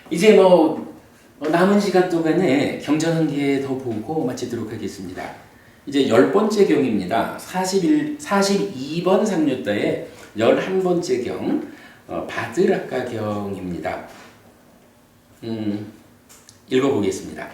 이제 남은 시간 동안에 경전 한 개 더 보고 마치도록 하겠습니다. 이제 10번째 경입니다. 42번 상류자의 11번째 경, 바드라카 경입니다. 읽어보겠습니다.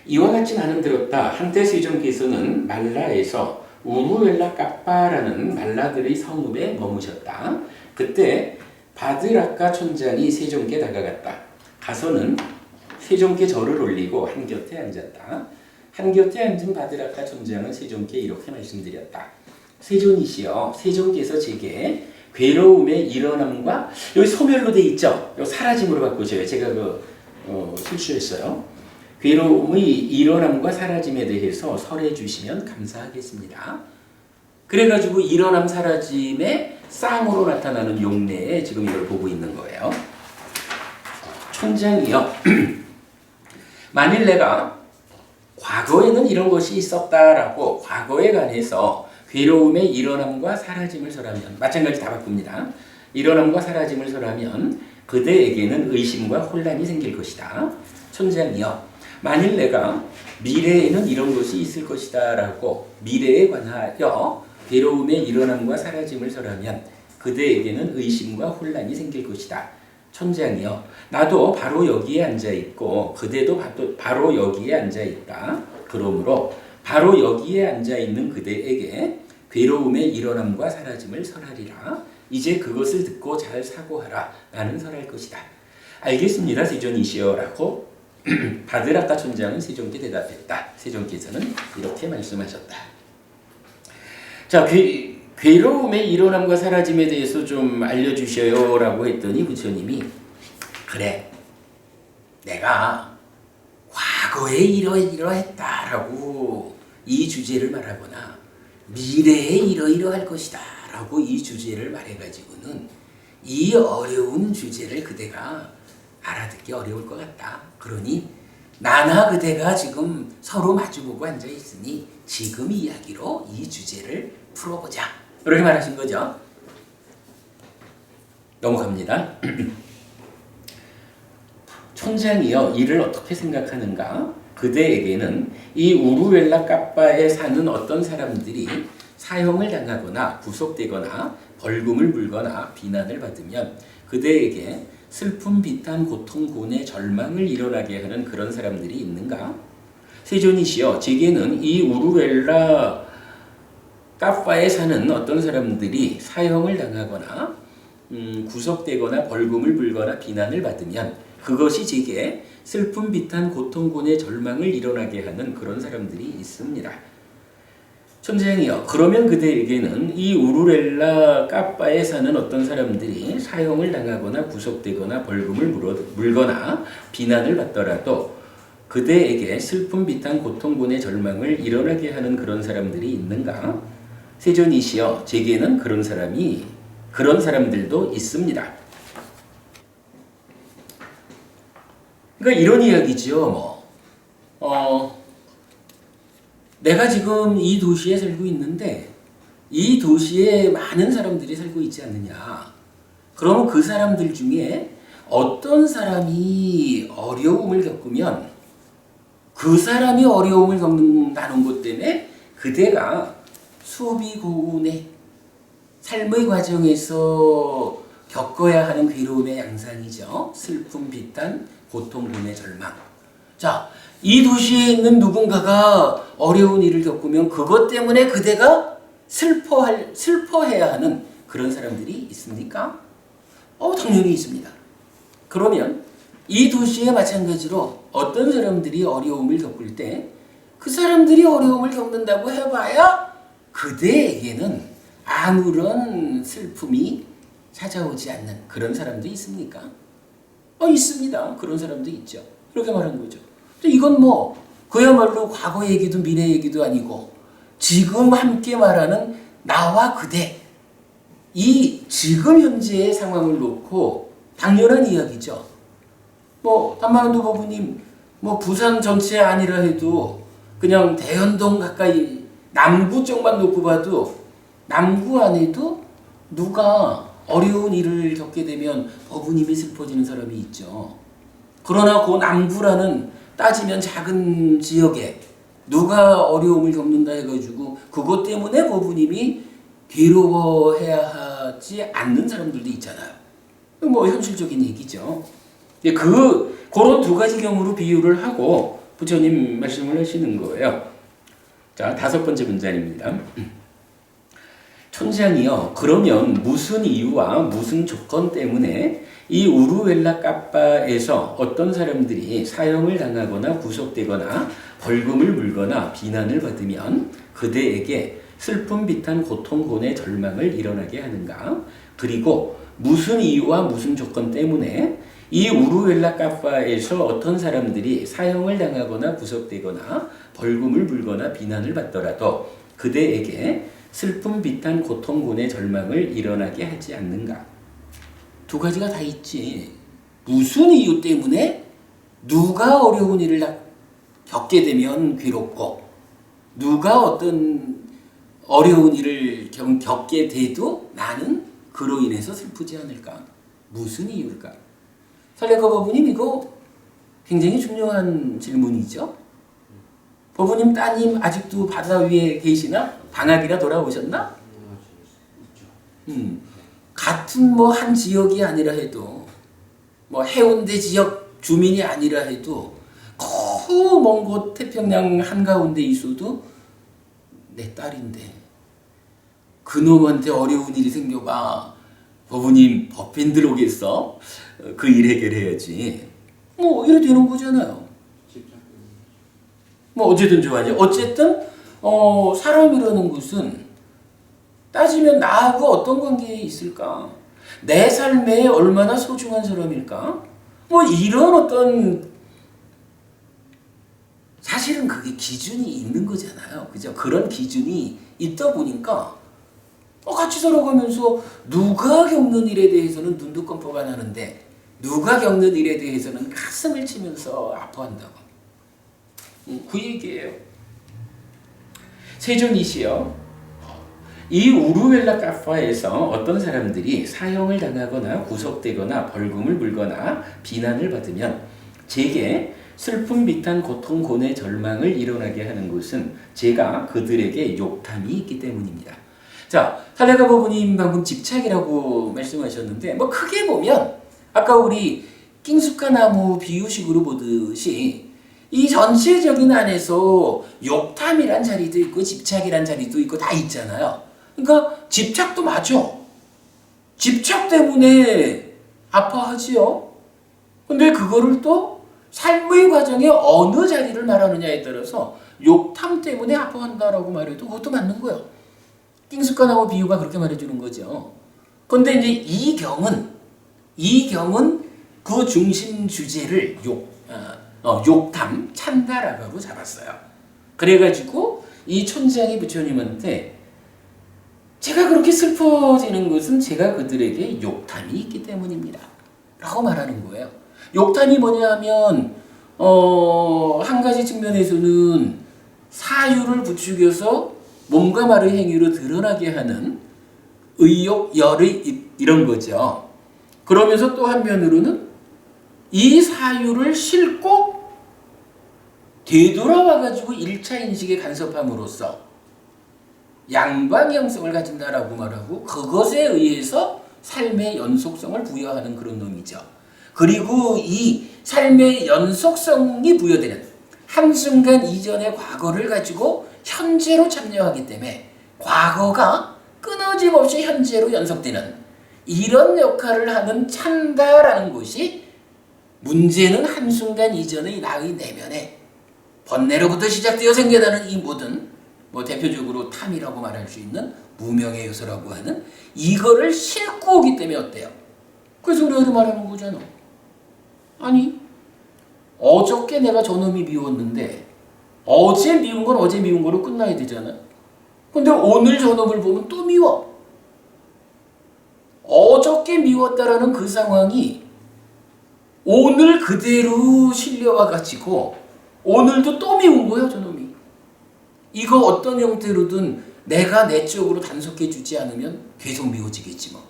이와 같이 나는 들었다. 한때 세종께서는 말라에서 우루엘라 까빠라는 말라들의 성읍에 머무셨다. 그때 바드라카 촌장이 세종께 다가갔다. 가서는 세종께 절을 올리고 한곁에 앉았다. 한곁에 앉은 바드라카 촌장은 세종께 이렇게 말씀드렸다. 세존이시여, 세종께서 제게 괴로움의 일어남과, 여기 소멸로 돼 있죠? 여기 사라짐으로 바꾸셔요. 제가 실수했어요. 괴로움의 일어남과 사라짐에 대해서 설해 주시면 감사하겠습니다. 그래가지고 일어남 사라짐의 쌍으로 나타나는 용례에 지금 이걸 보고 있는 거예요. 촌장이요. 만일 내가 과거에는 이런 것이 있었다라고 과거에 관해서 괴로움의 일어남과 사라짐을 설하면, 마찬가지 다 바꿉니다. 일어남과 사라짐을 설하면 그대에게는 의심과 혼란이 생길 것이다. 촌장이요. 만일 내가 미래에는 이런 것이 있을 것이다 라고 미래에 관하여 괴로움의 일어남과 사라짐을 설하면 그대에게는 의심과 혼란이 생길 것이다. 촌장이여, 나도 바로 여기에 앉아있고 그대도 바로 여기에 앉아있다. 그러므로 바로 여기에 앉아있는 그대에게 괴로움의 일어남과 사라짐을 설하리라. 이제 그것을 듣고 잘 사고하라. 나는 설할 것이다. 알겠습니다, 세존이시여 라고 바드라카 촌장은 세종께 대답했다. 세종께서는 이렇게 말씀하셨다. 자, 괴로움의 일어남과 사라짐에 대해서 좀 알려주셔요 라고 했더니 부처님이, 그래, 내가 과거에 이러했다라고 이 주제를 말하거나 미래에 이러이러할 것이다 라고 이 주제를 말해가지고는 이 어려운 주제를 그대가 알아듣기 어려울 것 같다. 그러니 나나 그대가 지금 서로 마주보고 앉아있으니 지금 이야기로 이 주제를 풀어보자. 이렇게 말하신 거죠. 넘어갑니다. 촌장이여, 이를 어떻게 생각하는가? 그대에게는 이 우루엘라 까빠에 사는 어떤 사람들이 사형을 당하거나 구속되거나 벌금을 물거나 비난을 받으면 그대에게 슬픔, 비탄, 고통, 고뇌, 절망을 일어나게 하는 그런 사람들이 있는가? 세존이시여, 제게는 이 우루엘라 까빠에 사는 어떤 사람들이 사형을 당하거나 구속되거나 벌금을 물거나 비난을 받으면 그것이 제게 슬픔, 비탄, 고통, 고뇌, 절망을 일어나게 하는 그런 사람들이 있습니다. 촌장이여, 그러면 그대에게는 이 우루렐라 까빠에 사는 어떤 사람들이 사형을 당하거나 구속되거나 벌금을 물거나 비난을 받더라도 그대에게 슬픔, 비탄, 고통, 고뇌, 절망을 일어나게 하는 그런 사람들이 있는가? 세존이시여, 제게는 그런 사람들도 있습니다. 그러니까 이런 이야기죠. 내가 지금 이 도시에 살고 있는데 이 도시에 많은 사람들이 살고 있지 않느냐. 그러면 그 사람들 중에 어떤 사람이 어려움을 겪으면 그 사람이 어려움을 겪는다는 것 때문에 그대가 수비 고운의 삶의 과정에서 겪어야 하는 괴로움의 양상이죠. 슬픔, 비탄, 고통, 고뇌, 절망. 자, 이 도시에 있는 누군가가 어려운 일을 겪으면 그것 때문에 그대가 슬퍼해야 하는 그런 사람들이 있습니까? 당연히 있습니다. 그러면 이 도시에 마찬가지로 어떤 사람들이 어려움을 겪을 때 그 사람들이 어려움을 겪는다고 해봐야 그대에게는 아무런 슬픔이 찾아오지 않는 그런 사람도 있습니까? 있습니다. 그런 사람도 있죠. 이렇게 말한 거죠. 이건 그야말로 과거 얘기도 미래 얘기도 아니고 지금 함께 말하는 나와 그대, 이 지금 현재의 상황을 놓고 당연한 이야기죠. 담마은도 법부님, 부산 전체 아니라 해도 그냥 대연동 가까이 남구 쪽만 놓고 봐도 남구 안에도 누가 어려운 일을 겪게 되면 어부님이 슬퍼지는 사람이 있죠. 그러나 그 남구라는 따지면 작은 지역에 누가 어려움을 겪는다 해가지고 그것 때문에 어부님이 괴로워해야 하지 않는 사람들도 있잖아요. 뭐 현실적인 얘기죠. 그런 두 가지 경우로 비유를 하고 부처님 말씀을 하시는 거예요. 자, 5번째 문장입니다. 촌장이여, 그러면 무슨 이유와 무슨 조건 때문에 이 우루웰라 까빠에서 어떤 사람들이 사형을 당하거나 구속되거나 벌금을 물거나 비난을 받으면 그대에게 슬픔, 비탄, 고통, 고뇌, 절망을 일어나게 하는가? 그리고 무슨 이유와 무슨 조건 때문에 이 우루웰라 까빠에서 어떤 사람들이 사형을 당하거나 구속되거나 벌금을 물거나 비난을 받더라도 그대에게 슬픔, 비탄, 고통, 고뇌, 절망을 일어나게 하지 않는가? 두 가지가 다 있지. 무슨 이유 때문에 누가 어려운 일을 겪게 되면 괴롭고 누가 어떤 어려운 일을 겪게 돼도 나는 그로 인해서 슬프지 않을까? 무슨 이유일까? 설레커 법부님, 이거 굉장히 중요한 질문이죠. 법부님 따님 아직도 바다 위에 계시나? 방학이라 돌아오셨나? 같은 뭐 한 지역이 아니라 해도 뭐 해운대 지역 주민이 아니라 해도 그 먼 곳 태평양 한가운데 있어도 내 딸인데 그놈한테 어려운 일이 생겨봐. 법부님 법인 들어오겠어? 그 일 해결해야지. 뭐 이래 되는 거잖아요. 뭐 어쨌든 좋아요. 어쨌든 사람이라는 것은 따지면 나하고 어떤 관계에 있을까? 내 삶에 얼마나 소중한 사람일까? 뭐 이런 어떤 사실은 그게 기준이 있는 거잖아요. 그죠? 그런 기준이 있다 보니까 같이 살아가면서 누가 겪는 일에 대해서는 눈도 깜빡 안 하는데 누가 겪는 일에 대해서는 가슴을 치면서 아파한다고. 그 얘기예요. 세존이시여, 이 우루웰라 까파에서 어떤 사람들이 사형을 당하거나 구속되거나 벌금을 물거나 비난을 받으면 제게 슬픔, 비탄, 고통, 고뇌, 절망을 일어나게 하는 것은 제가 그들에게 욕탐이 있기 때문입니다. 자, 할레가 부부님 방금 집착이라고 말씀하셨는데 뭐 크게 보면 아까 우리 낑숙가나무 비유식으로 보듯이 이 전체적인 안에서 욕탐이란 자리도 있고 집착이란 자리도 있고 다 있잖아요. 그러니까 집착도 맞아. 집착 때문에 아파하지요. 근데 그거를 또 삶의 과정에 어느 자리를 말하느냐에 따라서 욕탐 때문에 아파한다라고 말해도 그것도 맞는 거예요. 낑숙가나무 비유가 그렇게 말해주는 거죠. 근데 이제 이 경은 그 중심 주제를 욕탐, 찬다라고 잡았어요. 그래가지고 이 촌장이 부처님한테 제가 그렇게 슬퍼지는 것은 제가 그들에게 욕탐이 있기 때문입니다. 라고 말하는 거예요. 욕탐이 뭐냐 하면 한 가지 측면에서는 사유를 부추겨서 몸과 말의 행위로 드러나게 하는 의욕, 열의 이런 거죠. 그러면서 또 한면으로는 이 사유를 싣고 되돌아와가지고 1차 인식에 간섭함으로써 양방향성을 가진다라고 말하고 그것에 의해서 삶의 연속성을 부여하는 그런 놈이죠. 그리고 이 삶의 연속성이 부여되는 한순간 이전의 과거를 가지고 현재로 참여하기 때문에 과거가 끊어짐없이 현재로 연속되는 이런 역할을 하는 찬다라는 것이 문제는 한순간 이전의 나의 내면에 번뇌로부터 시작되어 생겨나는 이 모든 뭐 대표적으로 탐이라고 말할 수 있는 무명의 요소라고 하는 이거를 싣고 오기 때문에 어때요? 그래서 우리가 말하는 거잖아. 아니 어저께 내가 저놈이 미웠는데 어제 미운 건 어제 미운 거로 끝나야 되잖아. 근데 오늘 저놈을 보면 또 미워. 어저께 미웠다라는 그 상황이 오늘 그대로 실려와 가지고 오늘도 또 미운 거야 저놈이. 이거 어떤 형태로든 내가 내 쪽으로 단속해 주지 않으면 계속 미워지겠지 뭐.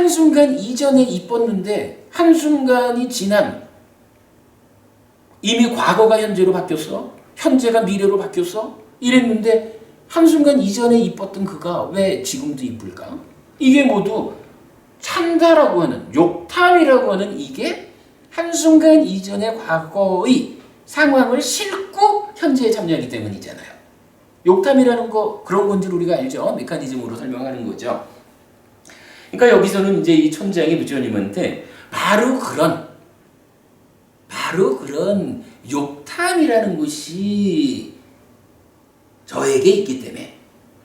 한순간 이전에 이뻤는데 한순간이 지난 이미 과거가 현재로 바뀌었어. 현재가 미래로 바뀌었어. 이랬는데 한순간 이전에 이뻤던 그가 왜 지금도 이쁠까? 이게 모두 찬다라고 하는 욕탐이라고 하는 이게 한순간 이전의 과거의 상황을 싣고 현재에 참여하기 때문이잖아요. 욕탐이라는 거 그런 건지 우리가 알죠. 메커니즘으로 설명하는 거죠. 그러니까 여기서는 이제 이 천장이 부처님한테 바로 그런 욕탐이라는 것이 저에게 있기 때문에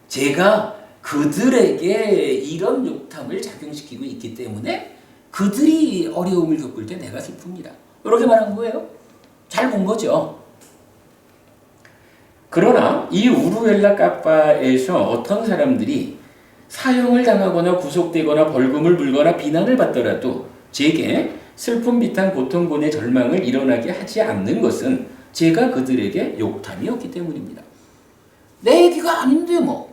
제가 그들에게 이런 욕탐을 작용시키고 있기 때문에 그들이 어려움을 겪을 때 내가 슬픕니다. 이렇게 말한 거예요. 잘 본 거죠. 그러나 이 우루엘라 카파에서 어떤 사람들이 사형을 당하거나 구속되거나 벌금을 물거나 비난을 받더라도 제게 슬픔, 비탄, 고통, 고뇌, 절망을 일어나게 하지 않는 것은 제가 그들에게 욕탐이었기 때문입니다. 내 얘기가 아닌데 뭐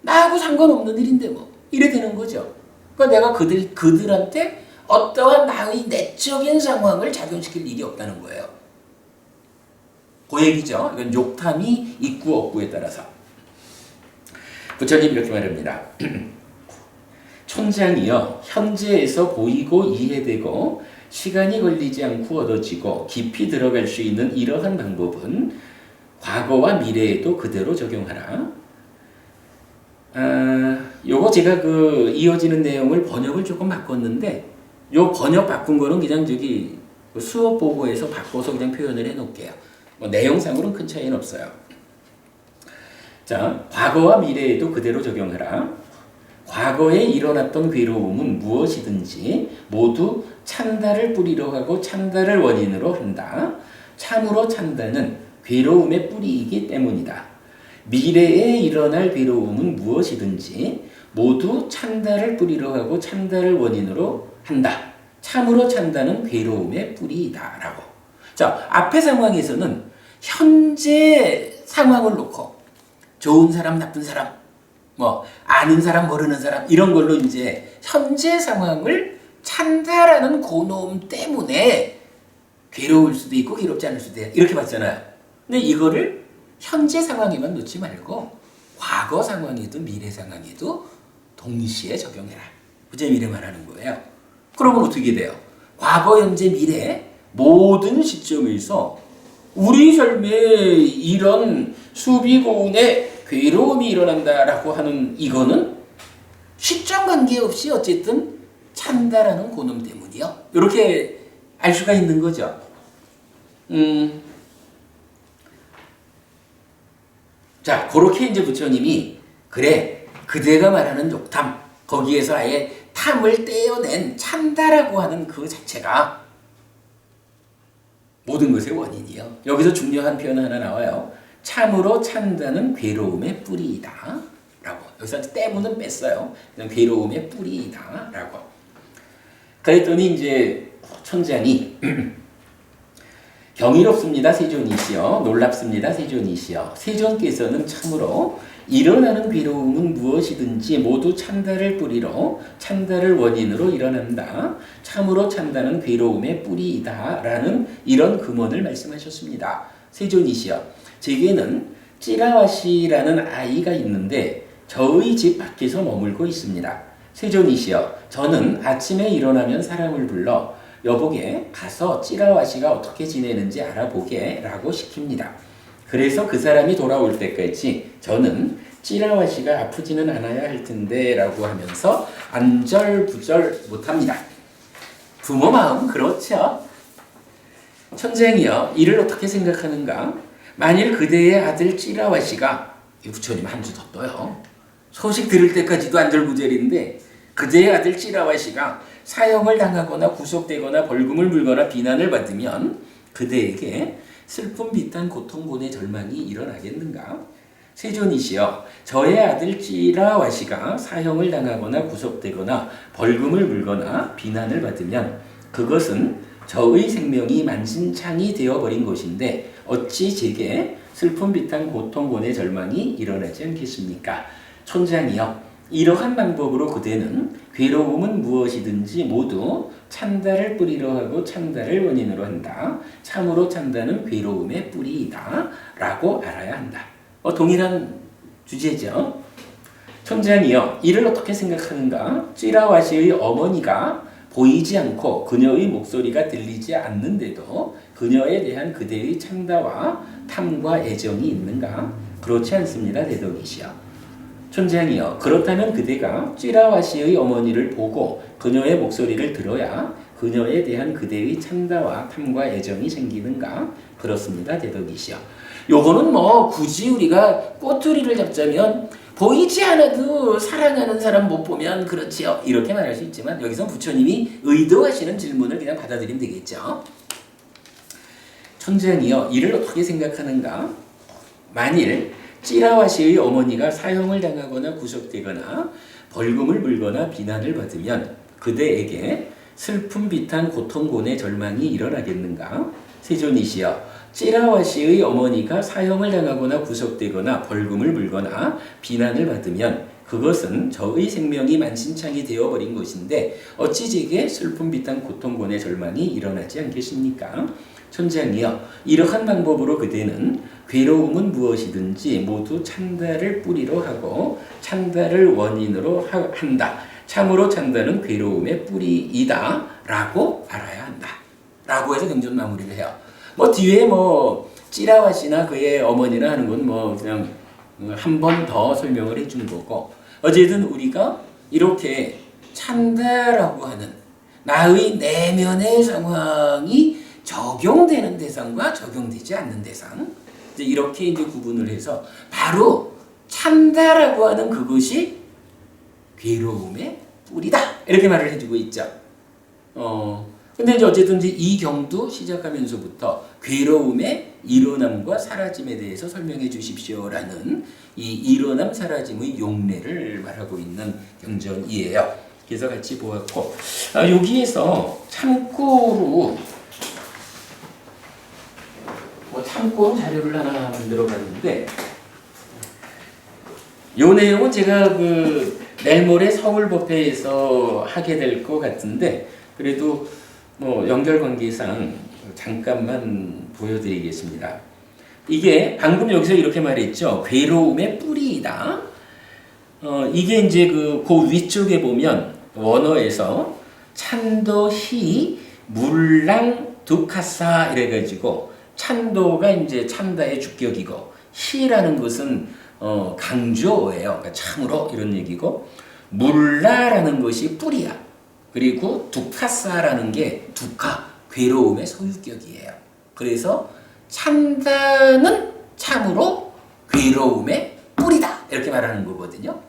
나하고 상관없는 일인데 뭐 이래 되는 거죠. 그러니까 내가 그들한테 어떠한 나의 내적인 상황을 작용시킬 일이 없다는 거예요. 그 얘기죠. 이건 욕탐이 있고 없고에 따라서. 부처님 이렇게 말합니다. 촌장이여 현재에서 보이고 이해되고 시간이 걸리지 않고 얻어지고 깊이 들어갈 수 있는 이러한 방법은 과거와 미래에도 그대로 적용하라. 요거 제가 그 이어지는 내용을 번역을 조금 바꿨는데 요 번역 바꾼 거는 그냥 저기 수업 보고에서 바꿔서 그냥 표현을 해 놓을게요. 뭐 내용상으로는 큰 차이는 없어요. 자, 과거와 미래에도 그대로 적용하라. 과거에 일어났던 괴로움은 무엇이든지 모두 찬다를 뿌리로 하고 찬다를 원인으로 한다. 참으로 찬다는 괴로움의 뿌리이기 때문이다. 미래에 일어날 괴로움은 무엇이든지 모두 찬다를 뿌리로 하고 찬다를 원인으로 한다. 참으로 찬다는 괴로움의 뿌리이다. 라고. 자, 앞의 상황에서는 현재 상황을 놓고 좋은 사람, 나쁜 사람, 뭐 아는 사람, 모르는 사람 이런 걸로 이제 현재 상황을 찬다라는 고놈 때문에 괴로울 수도 있고 괴롭지 않을 수도 있고 이렇게 봤잖아요. 근데 이거를 현재 상황에만 놓지 말고 과거 상황에도 미래 상황에도 동시에 적용해라. 부처님이 이래 말하는 거예요. 그러면 어떻게 돼요? 과거, 현재, 미래 모든 시점에서 우리 삶에 이런 수비고운의 괴로움이 일어난다라고 하는 이거는 시점 관계없이 어쨌든 찬다라는 고놈 때문이요. 이렇게 알 수가 있는 거죠. 자, 그렇게 이제 부처님이 그래 그대가 말하는 욕탐 거기에서 아예 탐을 떼어낸 찬다라고 하는 그 자체가 모든 것의 원인이요. 여기서 중요한 표현 하나 나와요. 참으로 찬다는 괴로움의 뿌리이다. 라고. 여기서 때문은 뺐어요. 그냥 괴로움의 뿌리이다. 라고. 그랬더니 이제 천장이 경이롭습니다. 세존이시여. 놀랍습니다. 세존이시여. 세존께서는 참으로 일어나는 괴로움은 무엇이든지 모두 찬다를 뿌리로 찬다를 원인으로 일어난다. 참으로 찬다는 괴로움의 뿌리이다. 라는 이런 금언을 말씀하셨습니다. 세존이시여. 제게는 찌라와시라는 아이가 있는데 저의 집 밖에서 머물고 있습니다. 세존이시여, 저는 아침에 일어나면 사람을 불러 여보게 가서 찌라와시가 어떻게 지내는지 알아보게 라고 시킵니다. 그래서 그 사람이 돌아올 때까지 저는 찌라와시가 아프지는 않아야 할 텐데 라고 하면서 안절부절 못합니다. 부모 마음 그렇죠. 천쟁이여, 이를 어떻게 생각하는가? 만일 그대의 아들 찌라와시가, 부처님 한 주 더 떠요. 소식 들을 때까지도 안절부절인데 그대의 아들 찌라와시가 사형을 당하거나 구속되거나 벌금을 물거나 비난을 받으면 그대에게 슬픔, 비탄, 고통, 고뇌, 절망이 일어나겠는가? 세존이시여, 저의 아들 찌라와시가 사형을 당하거나 구속되거나 벌금을 물거나 비난을 받으면 그것은 저의 생명이 만신창이 되어버린 것인데 어찌 제게 슬픔, 비탄, 고통, 고뇌, 절망이 일어나지 않겠습니까? 촌장이여, 이러한 방법으로 그대는 괴로움은 무엇이든지 모두 찬다를 뿌리로 하고 찬다를 원인으로 한다. 참으로 찬다는 괴로움의 뿌리이다. 라고 알아야 한다. 동일한 주제죠. 촌장이여 이를 어떻게 생각하는가? 찌라와시의 어머니가 보이지 않고 그녀의 목소리가 들리지 않는데도 그녀에 대한 그대의 찬다와 탐과 애정이 있는가? 그렇지 않습니다. 대덕이시여. 촌장이여 그렇다면 그대가 찌라와시의 어머니를 보고 그녀의 목소리를 들어야 그녀에 대한 그대의 찬다와 탐과 애정이 생기는가? 그렇습니다. 대덕이시여. 요거는 뭐 굳이 우리가 꼬투리를 잡자면 보이지 않아도 사랑하는 사람 못 보면 그렇지요. 이렇게 말할 수 있지만 여기서 부처님이 의도하시는 질문을 그냥 받아들이면 되겠죠. 촌장이여 이를 어떻게 생각하는가? 만일 찌라와시의 어머니가 사형을 당하거나 구속되거나 벌금을 물거나 비난을 받으면 그대에게 슬픔, 비탄, 고통, 고뇌, 절망이 일어나겠는가? 세존이시여 찌라와시의 어머니가 사형을 당하거나 구속되거나 벌금을 물거나 비난을 받으면 그것은 저의 생명이 만신창이 되어버린 것인데 어찌 제게 슬픔, 비탄, 고통, 고뇌, 절망이 일어나지 않겠습니까? 촌장이여 이러한 방법으로 그대는 괴로움은 무엇이든지 모두 찬다를 뿌리로 하고 찬다를 원인으로 한다. 참으로 찬다는 괴로움의 뿌리이다. 라고 알아야 한다. 라고 해서 경전 마무리를 해요. 뒤에 찌라와시나 그의 어머니나 하는 건 그냥 한 번 더 설명을 해준 거고 어쨌든 우리가 이렇게 찬다라고 하는 나의 내면의 상황이 적용되는 대상과 적용되지 않는 대상 이렇게 이제 구분을 해서 바로 찬다라고 하는 그것이 괴로움의 뿌리다 이렇게 말을 해주고 있죠. 근데 이제 어쨌든 이 경도 시작하면서부터 괴로움의 일어남과 사라짐에 대해서 설명해 주십시오라는 이 일어남 사라짐의 용례를 말하고 있는 경전이에요. 그래서 같이 보았고 여기에서 참고로 자료를 하나 만들어 봤는데 요 내용은 제가 내일 모레 서울법회에서 하게 될 것 같은데 그래도 연결 관계상 잠깐만 보여드리겠습니다. 이게 방금 여기서 이렇게 말했죠. 괴로움의 뿌리이다. 이게 이제 그 위쪽에 보면 원어에서 찬도히 물랑 두카사 이래가지고 찬도가 이제 찬다의 주격이고 히라는 것은 강조어예요. 그러니까 참으로 이런 얘기고 물라라는 것이 뿌리야. 그리고 두카사라는 게 두카 괴로움의 소유격이에요. 그래서 찬다는 참으로 괴로움의 뿌리다 이렇게 말하는 거거든요.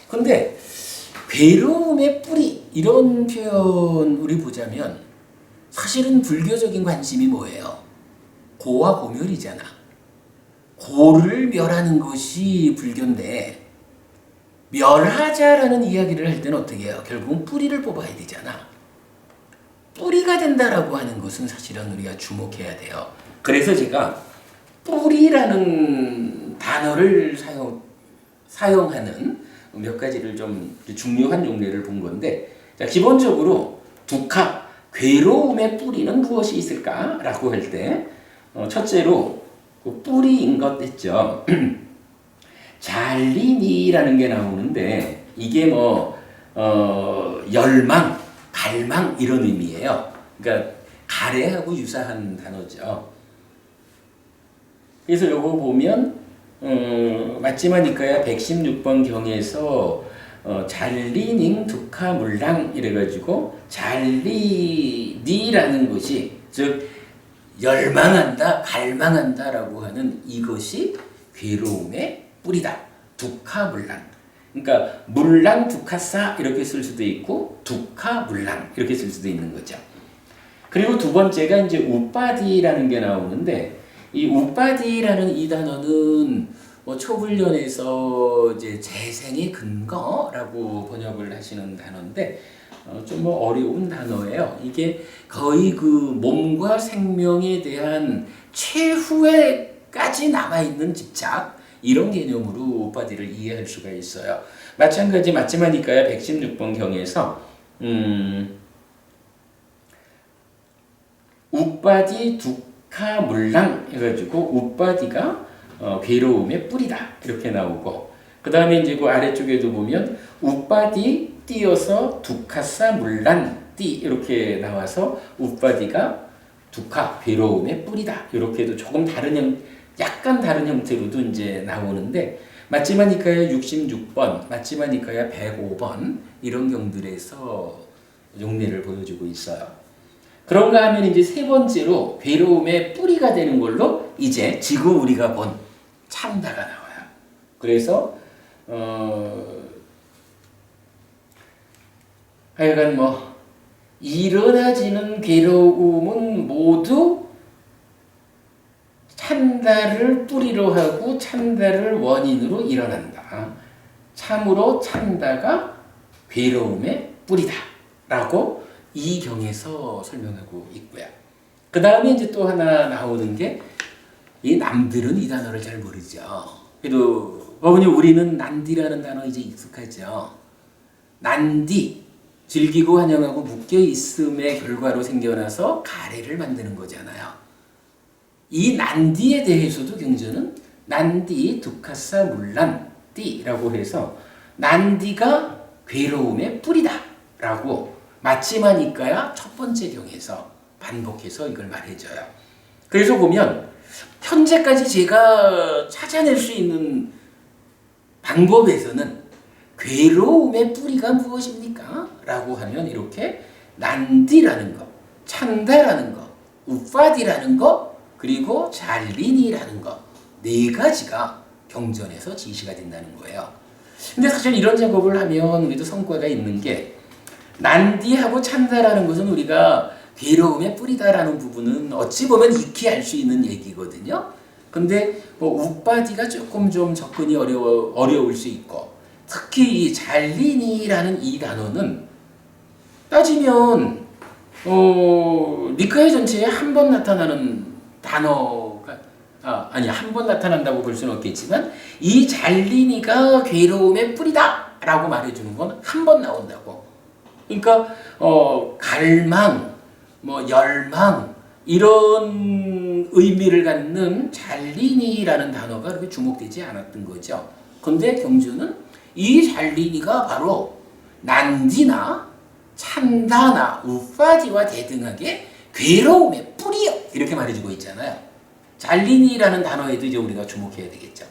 근데 괴로움의 뿌리 이런 표현 우리 보자면 사실은 불교적인 관심이 뭐예요? 고와 고멸이잖아. 고를 멸하는 것이 불교인데 멸하자라는 이야기를 할 때는 어떻게 해요? 결국은 뿌리를 뽑아야 되잖아. 뿌리가 된다라고 하는 것은 사실은 우리가 주목해야 돼요. 그래서 제가 뿌리라는 단어를 사용하는 몇 가지를 좀 중요한 용례를 본 건데 자, 기본적으로 두카, 괴로움의 뿌리는 무엇이 있을까라고 할 때 첫째로 그 뿌리인 것 했죠. 잘리니라는 게 나오는데 이게 열망, 갈망 이런 의미예요. 그러니까 가래하고 유사한 단어죠. 그래서 요거 보면 맞지만 이까야 116번 경에서 잘리닝 두카물랑 이래가지고 잘리니라는 것이 즉 열망한다, 갈망한다라고 하는 이것이 괴로움의 뿌리다. 두카물랑. 그러니까 물랑 두카사 이렇게 쓸 수도 있고 두카물랑 이렇게 쓸 수도 있는 거죠. 그리고 두 번째가 이제 우빠디라는 게 나오는데 이 우빠디라는 이 단어는 초불련에서 이제 재생의 근거라고 번역을 하시는 단어인데 좀 어려운 단어예요. 이게 거의 그 몸과 생명에 대한 최후에까지 남아있는 집착 이런 개념으로 우빠디를 이해할 수가 있어요. 마찬가지 맞지마니까야 116번 경에서 우빠디 두카물랑 해가지고 우빠디가 괴로움의 뿌리다 이렇게 나오고, 그 다음에 이제 그 아래쪽에도 보면 우빠디 띄어서 두카사 물란 띠 이렇게 나와서 우빠디가 두카 괴로움의 뿌리다 이렇게도 조금 약간 다른 형태로도 이제 나오는데, 맞지마니까야 66번, 맞지마니까야 105번 이런 경들에서 용례를 보여주고 있어요. 그런가 하면 이제 세 번째로 괴로움의 뿌리가 되는 걸로 이제 지금 우리가 본 참다가 나와요. 그래서 하여간 뭐 일어나지는 괴로움은 모두 참다를 뿌리로 하고 참다를 원인으로 일어난다. 참으로 참다가 괴로움의 뿌리다 라고 이 경에서 설명하고 있고요. 그 다음에 이제 또 하나 나오는 게, 이 남들은 이 단어를 잘 모르죠. 그래도 어머님 우리는 난디라는 단어 이제 익숙하죠. 난디, 즐기고 환영하고 묶여 있음의 결과로 생겨나서 가래를 만드는 거잖아요. 이 난디에 대해서도 경전은 난디 두카사 물란띠라고 해서 난디가 괴로움의 뿌리다 라고 맞지마니까야 첫 번째 경에서 반복해서 이걸 말해줘요. 그래서 보면 현재까지 제가 찾아낼 수 있는 방법에서는 괴로움의 뿌리가 무엇입니까? 라고 하면 이렇게 난디라는 거, 찬다라는 거, 우파디라는 거, 그리고 잘린이라는 거, 네 가지가 경전에서 지시가 된다는 거예요. 근데 사실 이런 작업을 하면 우리도 성과가 있는 게, 난디하고 찬다라는 것은 우리가 괴로움의 뿌리다라는 부분은 어찌 보면 익히 알 수 있는 얘기거든요. 근데 뭐 우빠디가 조금 좀 접근이 어려울 수 있고, 특히 이 잘린이라는 이 단어는 따지면 니카야 전체에 한 번 나타나는 단어가 한 번 나타난다고 볼 수는 없겠지만, 이 잘린이가 괴로움의 뿌리다 라고 말해주는 건 한 번 나온다고. 그러니까 갈망, 뭐 열망 이런 의미를 갖는 잘린이라는 단어가 그렇게 주목되지 않았던 거죠. 근데 경주는 이 잘린이가 바로 난디나 찬다나 우파디와 대등하게 괴로움의 뿌리요 이렇게 말해주고 있잖아요. 잘린이라는 단어에도 이제 우리가 주목해야 되겠죠.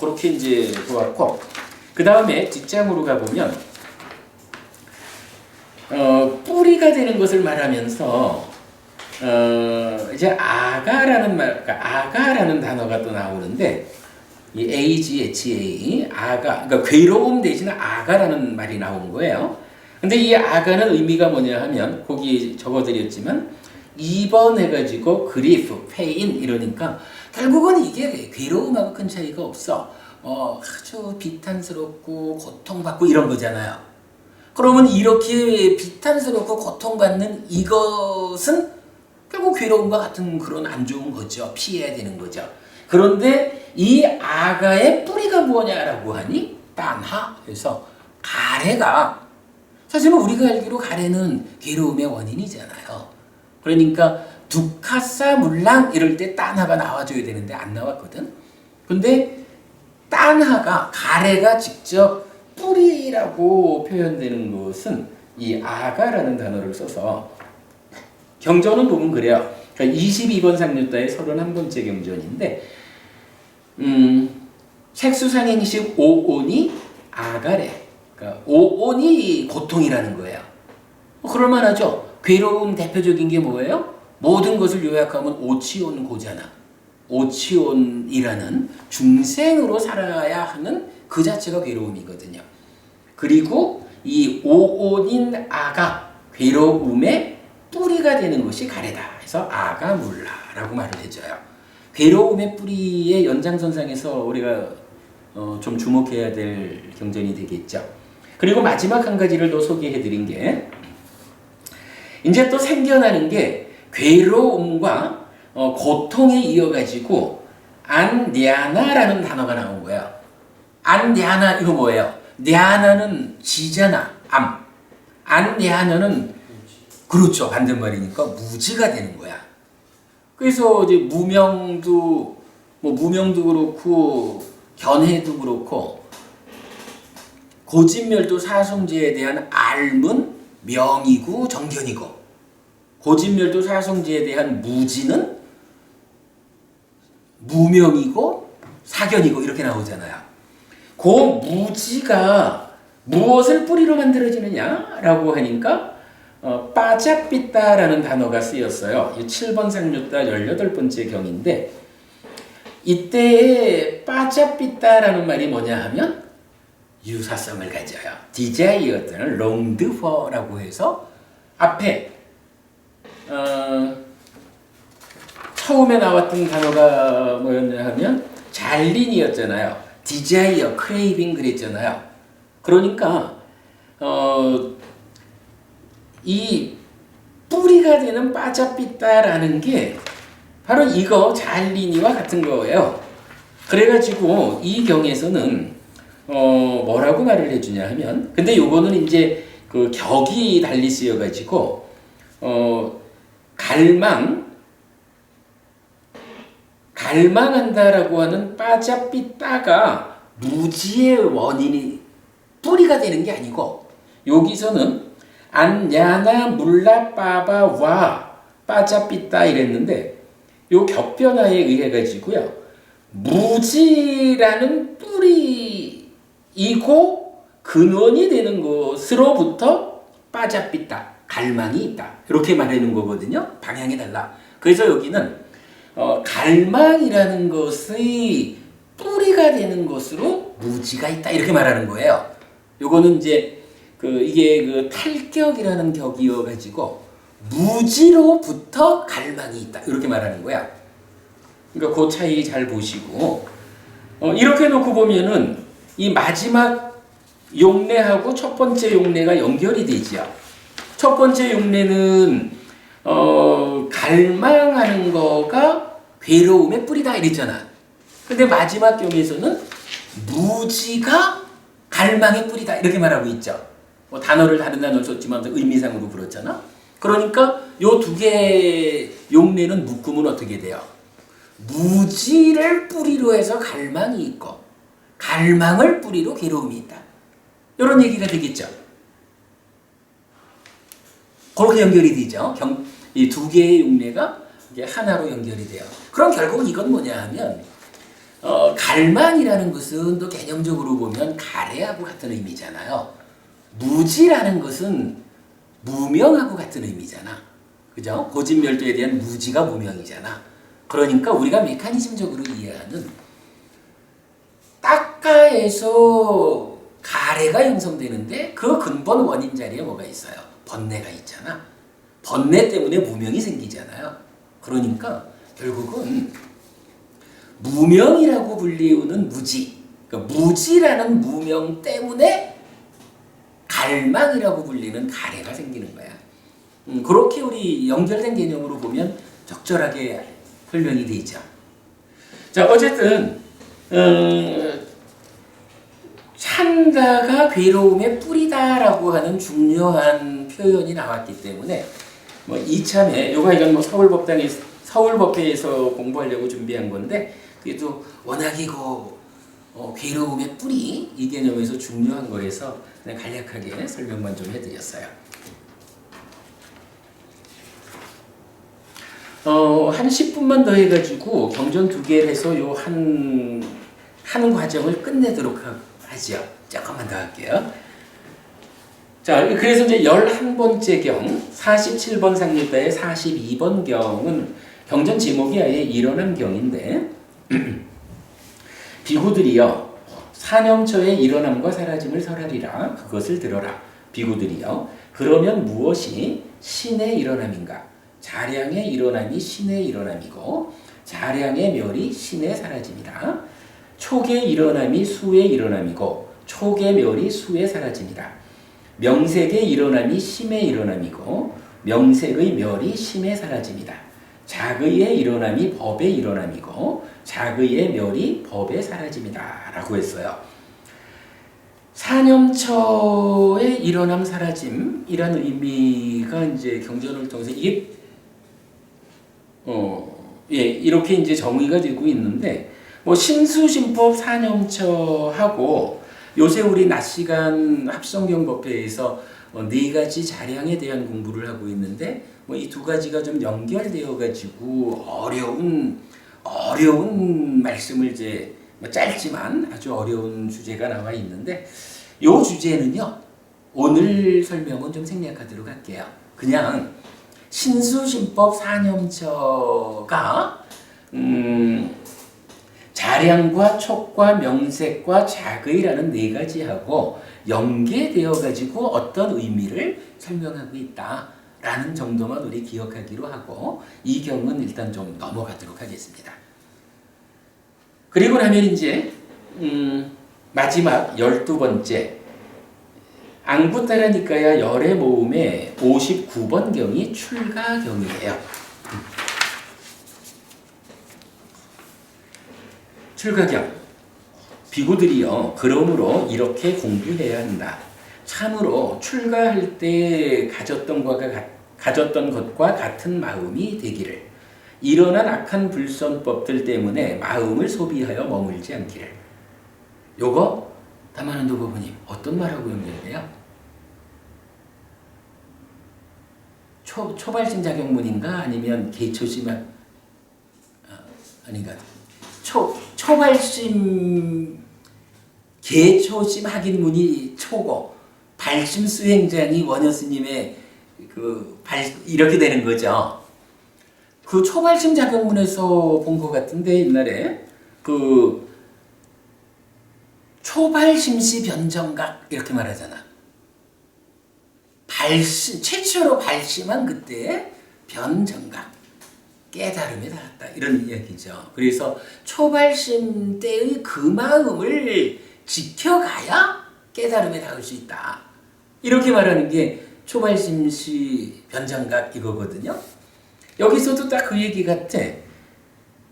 그렇게 이제 보았고, 그 다음에 뒷장으로 가보면 뿌리가 되는 것을 말하면서 이제 아가라는 단어가 또 나오는데, 이 AGHA 아가, 그러니까 괴로움 대신에 아가라는 말이 나온 거예요. 근데 이 아가는 의미가 뭐냐 하면 거기 적어드렸지만 2번 해가지고 그리프, 페인 이러니까 결국은 이게 괴로움하고 큰 차이가 없어. 아주 비탄스럽고 고통받고 이런 거잖아요. 그러면 이렇게 비탄스럽고 고통받는 이것은 결국 괴로움과 같은 그런 안 좋은 거죠. 피해야 되는 거죠. 그런데 이 아가의 뿌리가 뭐냐라고 하니 딴하 해서 가래가, 사실은 우리가 알기로 가래는 괴로움의 원인이잖아요. 그러니까 두카사 물랑 이럴 때 딴하가 나와줘야 되는데 안 나왔거든. 근데 딴하가, 가래가 직접 뿌리라고 표현되는 것은 이 아가라는 단어를 써서 경전은 보면 그래요. 그러니까 22번 상류따의 31번째 경전인데, 색수상행식 오온이 아가래, 그러니까 오온이 고통이라는 거예요. 그럴만하죠. 괴로움 대표적인 게 뭐예요? 모든 것을 요약하면 오치온고잖아. 오치온이라는 중생으로 살아야 하는 그 자체가 괴로움이거든요. 그리고 이 오온인 아가, 괴로움의 뿌리가 되는 것이 가래다 해서 아가물라라고 말을 해줘요. 괴로움의 뿌리의 연장선상에서 우리가 좀 주목해야 될 경전이 되겠죠. 그리고 마지막 한 가지를 또 소개해드린 게, 이제 또 생겨나는 게 괴로움과 고통에 이어가지고 안냐나라는 단어가 나온 거예요. 안냐나 이거 뭐예요? 냐나는 지잖아. 안 냐나는 그렇죠. 반대말이니까 무지가 되는 거야. 그래서 이제 무명도 그렇고 견해도 그렇고 고진멸도 사성제에 대한 알은 명이고 정견이고 고진멸도 사성제에 대한 무지는 무명이고 사견이고 이렇게 나오잖아요. 그 무지가 무엇을 뿌리로 만들어지느냐라고 하니까 빠자삐따라는 단어가 쓰였어요. 7번 상류따 18번째 경인데 이때의 빠자삐따라는 말이 뭐냐 하면 유사성을 가져요. desire를 longed for라고 해서 앞에 처음에 나왔던 단어가 뭐였냐 하면 잘린이었잖아요. desire, craving 그랬잖아요. 그러니까 이 뿌리가 되는 빠자삐따라는 게 바로 이거 잘린이와 같은 거예요. 그래가지고 이 경에서는 뭐라고 말을 해주냐 하면 근데 요거는 이제 그 격이 달리 쓰여가지고 갈망한다라고 하는 빠자삐따가 무지의 원인이 뿌리가 되는 게 아니고 여기서는 안야나 물라빠바와 빠자삐따 이랬는데 요 격변화에 의해 가지고요 무지라는 뿌리이고 근원이 되는 것으로부터 빠자삐따 갈망이 있다 이렇게 말하는 거거든요. 방향이 달라. 그래서 여기는 갈망이라는 것의 뿌리가 되는 것으로 무지가 있다 이렇게 말하는 거예요. 요거는 이제 이게 그 탈격이라는 격이어 가지고 무지로부터 갈망이 있다 이렇게 말하는 거야. 그러니까 그 차이 잘 보시고 이렇게 놓고 보면은 이 마지막 용례하고 첫 번째 용례가 연결이 되지요. 첫 번째 용례는 갈망하는 거가 괴로움의 뿌리다 이랬잖아. 근데 마지막 경에서는 무지가 갈망의 뿌리다 이렇게 말하고 있죠. 단어를 다른 단어를 썼지만 의미상으로 그렇잖아. 그러니까 요 두 개의 용례는 묶으면 어떻게 돼요? 무지를 뿌리로 해서 갈망이 있고 갈망을 뿌리로 괴로움이 있다. 이런 얘기가 되겠죠. 그렇게 연결이 되죠. 이 두 개의 용례가 이게 하나로 연결이 돼요. 그럼 결국은 이건 뭐냐 하면 갈망이라는 것은 또 개념적으로 보면 가래하고 같은 의미잖아요. 무지라는 것은 무명하고 같은 의미잖아. 그죠? 고진멸도에 대한 무지가 무명이잖아. 그러니까 우리가 메커니즘적으로 이해하는 딱가에서 가래가 형성되는데 그 근본 원인 자리에 뭐가 있어요? 번뇌가 있잖아. 번뇌 때문에 무명이 생기잖아요. 그러니까 결국은 무명이라고 불리우는 무지, 그러니까 무지라는 무명 때문에 갈망이라고 불리는 가래가 생기는 거야. 그렇게 우리 연결된 개념으로 보면 적절하게 설명이 되죠. 자, 어쨌든 찬가가 괴로움의 뿌리다라고 하는 중요한 표현이 나왔기 때문에 이참에 이건 서울법회에서 공부하려고 준비한 건데 그래도 워낙에 괴로움의 뿌리 이 개념에서 중요한 거에서 그냥 간략하게 설명만 좀 해드렸어요. 한 10분만 더 해가지고 경전 2개를 해서 한 과정을 끝내도록 하죠. 조금만 더 할게요. 자, 그래서 이제 11번째 경, 47번 상류따의 42번 경은 경전 제목이 아예 일어난 경인데 비구들이여 사념처의 일어남과 사라짐을 설하리라. 그것을 들어라. 비구들이여 그러면 무엇이 신의 일어남인가? 자량의 일어남이 신의 일어남이고 자량의 멸이 신의 사라짐이라. 촉의 일어남이 수의 일어남이고 촉의 멸이 수의 사라짐이라. 명색의 일어남이 심의 일어남이고 명색의 멸이 심의 사라짐이다. 작의의 일어남이 법의 일어남이고 작의의 멸이 법의 사라짐이다 라고 했어요. 사념처의 일어남 사라짐이라는 의미가 이제 경전을 통해서 이게 이렇게 이제 정의가 되고 있는데, 뭐 신수신법 사념처하고 요새 우리 낮 시간 합성경법회에서 네 가지 자량에 대한 공부를 하고 있는데, 뭐 이 두 가지가 좀 연결되어 가지고 어려운 말씀을 이제 짧지만 아주 어려운 주제가 나와 있는데, 요 주제는요 오늘 설명은 좀 생략하도록 할게요. 그냥 신수신법 사념처가 자량과 촉과 명색과 자의라는 네 가지하고 연계되어 가지고 어떤 의미를 설명하고 있다라는 정도만 우리 기억하기로 하고, 이 경은 일단 좀 넘어가도록 하겠습니다. 그리고 나면 이제 마지막 12번째 앙부따라니까야 열의 모음의 59번 경이 출가경이에요. 출가경. 비구들이요, 그러므로 이렇게 공부해야 한다. 참으로 출가할 때 가졌던 것과 같은 마음이 되기를, 일어난 악한 불선법들 때문에 마음을 소비하여 머물지 않기를. 요거 다만한도 부부님 어떤 말하고 연결돼요? 초발심 작용문인가 아니면 개초심한 아닌가? 초발심 개초심 확인문이 초고, 발심 수행장이 원효 스님의 이렇게 되는 거죠. 그 초발심 작용문에서 본 것 같은데, 옛날에 초발심시 변정각 이렇게 말하잖아. 최초로 발심한 그때 변정각, 깨달음에 닿았다, 이런 이야기죠. 그래서 초발심 때의 그 마음을 지켜가야 깨달음에 닿을 수 있다, 이렇게 말하는 게 초발심시 변정각 이거거든요. 여기서도 딱 그 얘기 같아.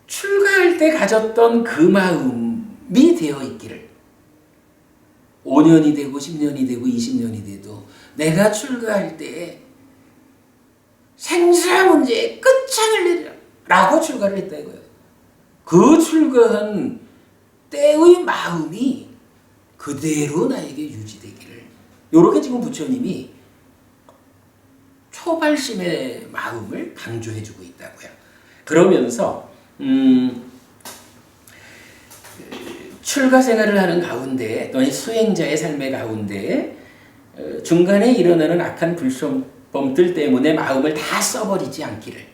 출가할 때 가졌던 그 마음이 되어 있기를, 5년이 되고 10년이 되고 20년이 돼도 내가 출가할 때 생사 문제에 끝장을 내리라고 출가를 했다 이거예요. 그 출가한 때의 마음이 그대로 나에게 유지되기를, 요렇게 지금 부처님이 초발심의 마음을 강조해주고 있다고요. 그러면서 출가 생활을 하는 가운데 또는 수행자의 삶의 가운데 중간에 일어나는 악한 불성범들 때문에 마음을 다 써버리지 않기를,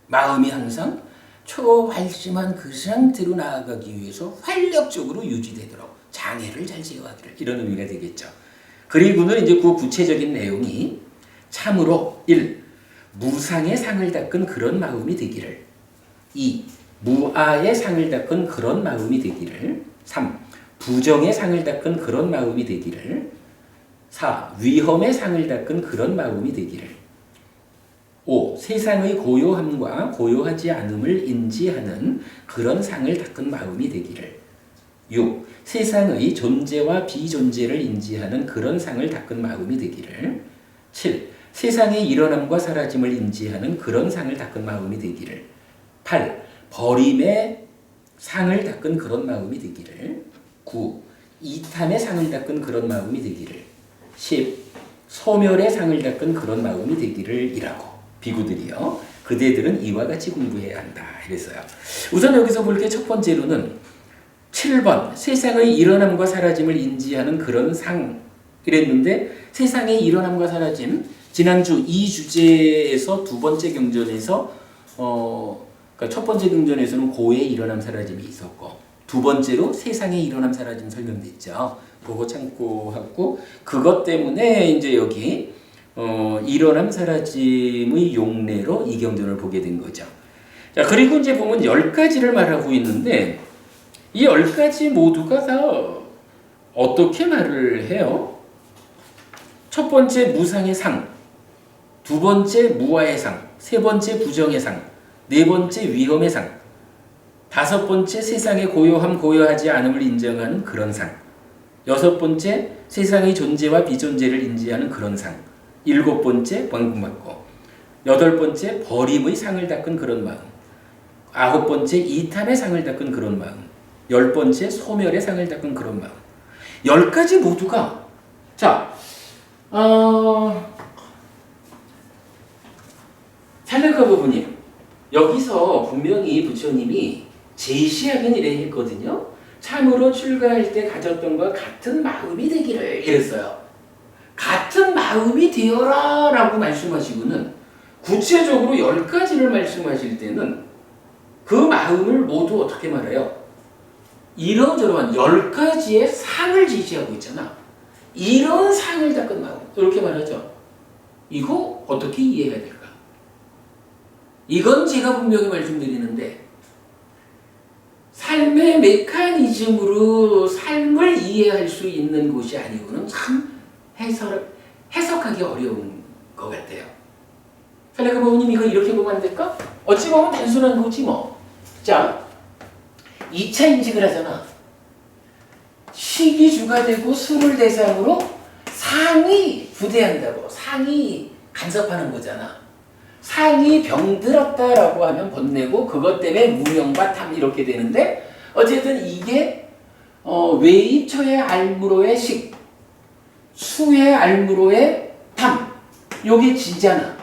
마음이 항상 초발심한 그 상태로 나아가기 위해서 활력적으로 유지되도록 장애를 잘 제어하기를, 이런 의미가 되겠죠. 그리고는 이제 그 구체적인 내용이 참으로 1. 무상의 상을 닦은 그런 마음이 되기를, 2. 무아의 상을 닦은 그런 마음이 되기를, 3. 부정의 상을 닦은 그런 마음이 되기를, 4. 위험의 상을 닦은 그런 마음이 되기를, 5. 세상의 고요함과 고요하지 않음을 인지하는 그런 상을 닦은 마음이 되기를, 6. 세상의 존재와 비존재를 인지하는 그런 상을 닦은 마음이 되기를, 7. 세상의 일어남과 사라짐을 인지하는 그런 상을 닦은 마음이 되기를, 8. 버림의 상을 닦은 그런 마음이 되기를, 9. 이탐의 상을 닦은 그런 마음이 되기를, 10. 소멸의 상을 닦은 그런 마음이 되기를 이라고, 비구들이요, 그대들은 이와 같이 공부해야 한다 이랬어요. 우선 여기서 볼 게 첫 번째로는 7번 세상의 일어남과 사라짐을 인지하는 그런 상 이랬는데, 세상의 일어남과 사라짐, 지난주 이 주제에서 두 번째 경전에서 그러니까 첫 번째 경전에서는 고의 일어남 사라짐이 있었고, 두 번째로 세상의 일어남 사라짐 설명됐죠. 그거 참고하고, 그것 때문에 이제 여기 일어남 사라짐의 용례로 이 경전을 보게 된 거죠. 자, 그리고 이제 보면 10가지를 말하고 있는데, 이 10가지 모두가 다 어떻게 말을 해요? 첫 번째 무상의 상, 두 번째 무아의 상, 세 번째 부정의 상, 네 번째 위험의 상, 다섯 번째 세상의 고요함 고요하지 않음을 인정하는 그런 상, 6번째, 세상의 존재와 비존재를 인지하는 그런 상. 7번째, 번금받고. 8번째, 버림의 상을 닦은 그런 마음. 9번째, 이탐의 상을 닦은 그런 마음. 10번째, 소멸의 상을 닦은 그런 마음. 10가지 모두가 자, 찰레카 부부님, 여기서 분명히 부처님이 제시하긴 이래 했거든요. 참으로 출가할 때 가졌던 것과 같은 마음이 되기를 이랬어요. 같은 마음이 되어라 라고 말씀하시고는 구체적으로 10가지를 말씀하실 때는 그 마음을 모두 어떻게 말해요? 이러저러한 10가지의 상을 제시하고 있잖아. 이런 상을 닦은 마음, 이렇게 말하죠. 이거 어떻게 이해해야 될까? 이건 제가 분명히 말씀드리는데 삶의 메커니즘으로 삶을 이해할 수 있는 곳이 아니고는 참 해석하기 어려운 것 같아요. 살레카 부모님 이거 이렇게 보면 안 될까? 어찌 보면 단순한 거지 뭐. 자, 2차 인식을 하잖아. 식이주가 되고 술을 대상으로 상이 부대한다고, 상이 간섭하는 거잖아. 상이 병들었다라고 하면 번내고 그것 때문에 무명과 탐 이렇게 되는데 어쨌든 이게 외입처의 알무로의 식, 수의 알무로의 탐, 요게 지잖아.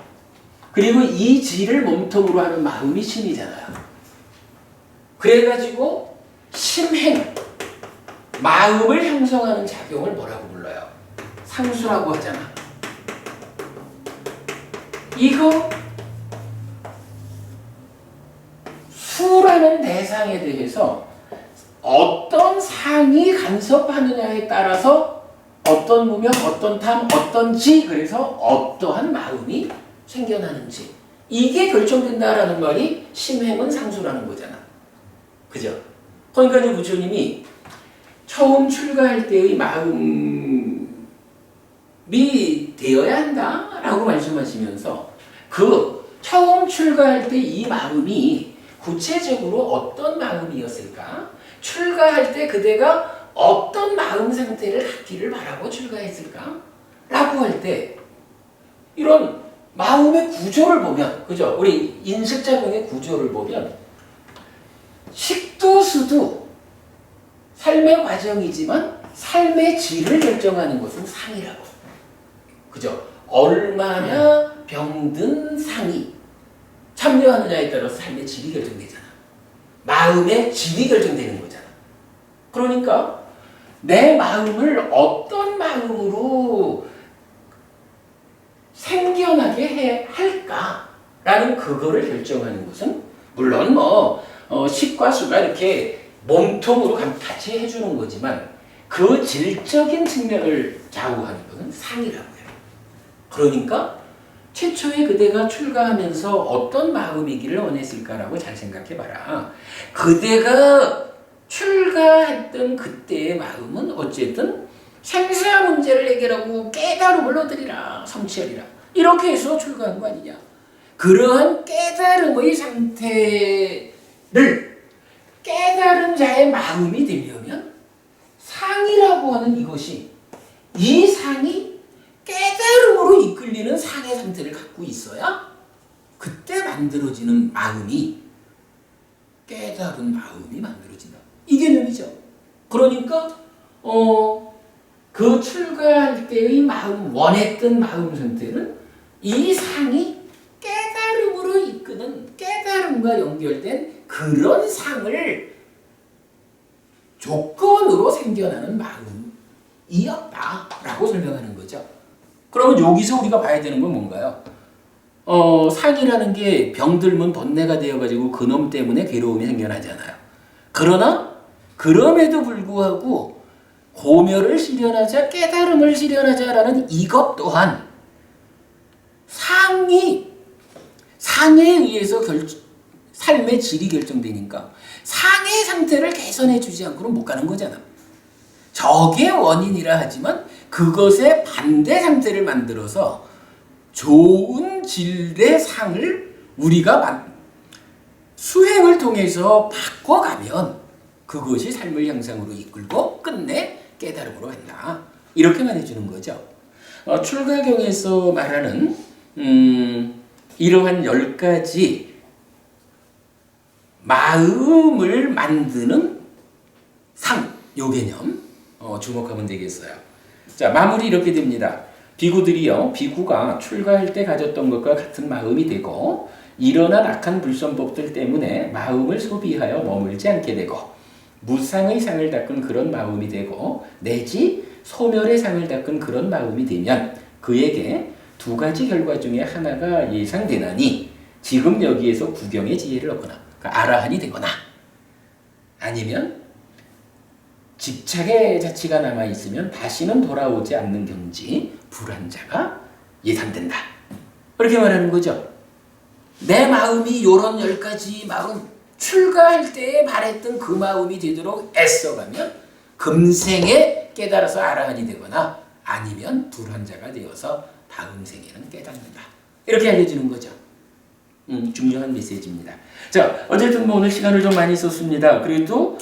그리고 이 지를 몸통으로 하는 마음이 심이잖아요. 그래가지고 심행, 마음을 형성하는 작용을 뭐라고 불러요? 상수라고 하잖아. 이거 수라는 대상에 대해서 어떤 상이 간섭하느냐에 따라서 어떤 무명, 어떤 탐, 어떤 지, 그래서 어떠한 마음이 생겨나는지 이게 결정된다라는 말이 심행은 상수라는 거잖아. 그죠? 그러니까 이제 부처님이 처음 출가할 때의 마음이 되어야 한다라고 말씀하시면서 그 처음 출가할 때 이 마음이 구체적으로 어떤 마음이었을까? 출가할 때 그대가 어떤 마음 상태를 갖기를 바라고 출가했을까? 라고 할 때 이런 마음의 구조를 보면, 그죠? 우리 인식작용의 구조를 보면 식도 수도 삶의 과정이지만 삶의 질을 결정하는 것은 상이라고. 그죠? 얼마나 병든 상이 참여하느냐에 따라서 삶의 질이 결정되잖아. 마음의 질이 결정되는 거잖아. 그러니까 내 마음을 어떤 마음으로 생겨나게 할까라는 그거를 결정하는 것은 물론 식과 수가 이렇게 몸통으로 같이 해주는 거지만 그 질적인 측면을 좌우하는 것은 상이라고 해요. 그러니까 최초에 그대가 출가하면서 어떤 마음이기를 원했을까라고 잘 생각해봐라. 그대가 출가했던 그때의 마음은 어쨌든 생사 문제를 해결하고 깨달음을 얻으리라, 성취하리라. 이렇게 해서 출가한 거 아니냐. 그러한 깨달음의 상태를 깨달은 자의 마음이 되려면 상이라고 하는 이것이, 이 상이 깨달음으로 이끌리는 상의 상태를 갖고 있어야 그때 만들어지는 마음이 깨달은 마음이 만들어진다. 이 개념이죠. 그러니까 그 출가할 때의 마음, 원했던 마음 상태는 이 상이 깨달음으로 이끄는, 깨달음과 연결된 그런 상을 조건으로 생겨나는 마음이었다라고 설명하는 거죠. 그러면 여기서 우리가 봐야 되는 건 뭔가요? 상이라는 게 병들면 번뇌가 되어가지고 그놈 때문에 괴로움이 생겨나잖아요. 그러나 그럼에도 불구하고 고멸을 실현하자, 깨달음을 실현하자라는 이것 또한 상에 의해서 삶의 질이 결정되니까 상의 상태를 개선해 주지 않고는 못 가는 거잖아. 저게 원인이라 하지만 그것의 반대 상태를 만들어서 좋은 질의 상을 우리가 수행을 통해서 바꿔가면 그것이 삶을 향상으로 이끌고 끝내 깨달음으로 간다. 이렇게 말해주는 거죠. 출가경에서 말하는 이러한 10가지 마음을 만드는 상, 요 개념 주목하면 되겠어요. 자, 마무리 이렇게 됩니다. 비구들이요, 비구가 출가할 때 가졌던 것과 같은 마음이 되고 일어난 악한 불선법들 때문에 마음을 소비하여 머물지 않게 되고 무상의 상을 닦은 그런 마음이 되고 내지 소멸의 상을 닦은 그런 마음이 되면 그에게 2가지 결과 중에 하나가 예상되나니 지금 여기에서 구경의 지혜를 얻거나 그러니까 아라한이 되거나 아니면 집착의 자취가 남아있으면 다시는 돌아오지 않는 경지 불안자가 예상된다. 그렇게 말하는 거죠. 내 마음이 요런 10가지 마음 출가할 때 바랬던 그 마음이 되도록 애써가면 금생에 깨달아서 아라한이 되거나 아니면 불환자가 되어서 다음 생에는 깨닫는다. 이렇게 알려주는 거죠. 중요한 메시지입니다. 자, 어쨌든 뭐 오늘 시간을 좀 많이 썼습니다. 그래도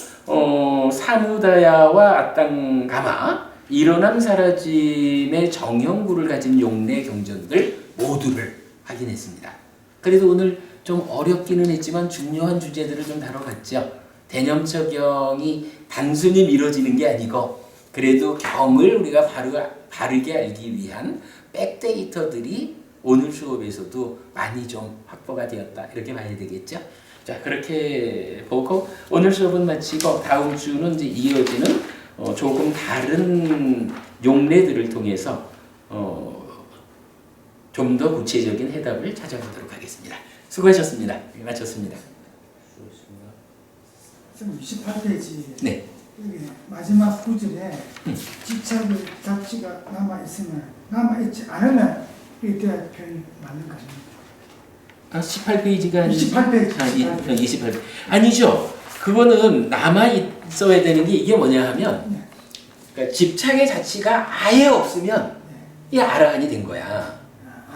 사무다야와 아땅가마 일어남 사라짐의 정형구를 가진 용례 경전들 모두를 확인했습니다. 그래도 오늘 좀 어렵기는 했지만 중요한 주제들을 좀 다뤄봤죠. 대념처경이 단순히 미뤄지는 게 아니고 그래도 경을 우리가 바르게 알기 위한 백데이터들이 오늘 수업에서도 많이 좀 확보가 되었다. 이렇게 봐야 되겠죠. 자, 그렇게 보고 오늘 수업은 마치고 다음 주는 이제 이어지는 조금 다른 용례들을 통해서 좀 더 구체적인 해답을 찾아보도록 하겠습니다. 수고하셨습니다. 마쳤습니다. 지금 28페이지 네. 마지막 구절에 집착의 가치가 남아있으면 남아있지 않으면 이때 표현이 맞는 거 아닙니까? 18페이지가 28페이지. 28페이지. 아니죠. 그거는 남아있어야 되는 게 이게 뭐냐 하면 그러니까 집착의 자치가 아예 없으면 이게 아라한이 된 거야.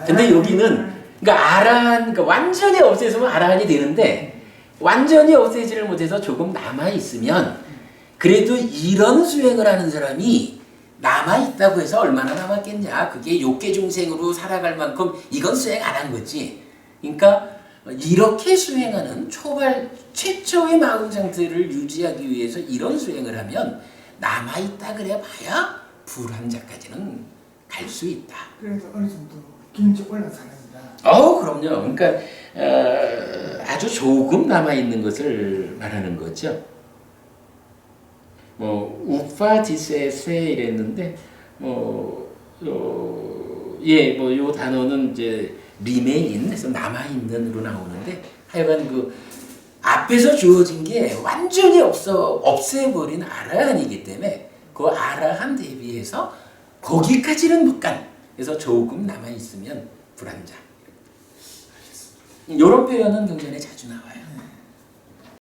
근데 여기는 그러니까 그러니까 완전히 없애서면 아라한이 되는데 완전히 없애지를 못해서 조금 남아있으면 그래도 이런 수행을 하는 사람이 남아있다고 해서 얼마나 남았겠냐. 그게 욕계 중생으로 살아갈 만큼 이건 수행 안 한 거지. 그러니까 이렇게 수행하는 최초의 마음 상태를 유지하기 위해서 이런 수행을 하면 남아있다 그래 봐야 불환자까지는 갈 수 있다. 그래서 어느 정도 기운이 올라서는다. 그럼요. 그러니까 아주 조금 남아있는 것을 말하는 거죠. 뭐 우파디세세 이랬는데 요 단어는 이제 remain에서 남아있는으로 나오는데 하여간 그 앞에서 주어진 게 완전히 없애버린 아라한이기 때문에 그 아라한 대비해서 거기까지는 못 간. 그래서 조금 남아있으면 불안자. 이런 표현은 경전에 자주 나와요.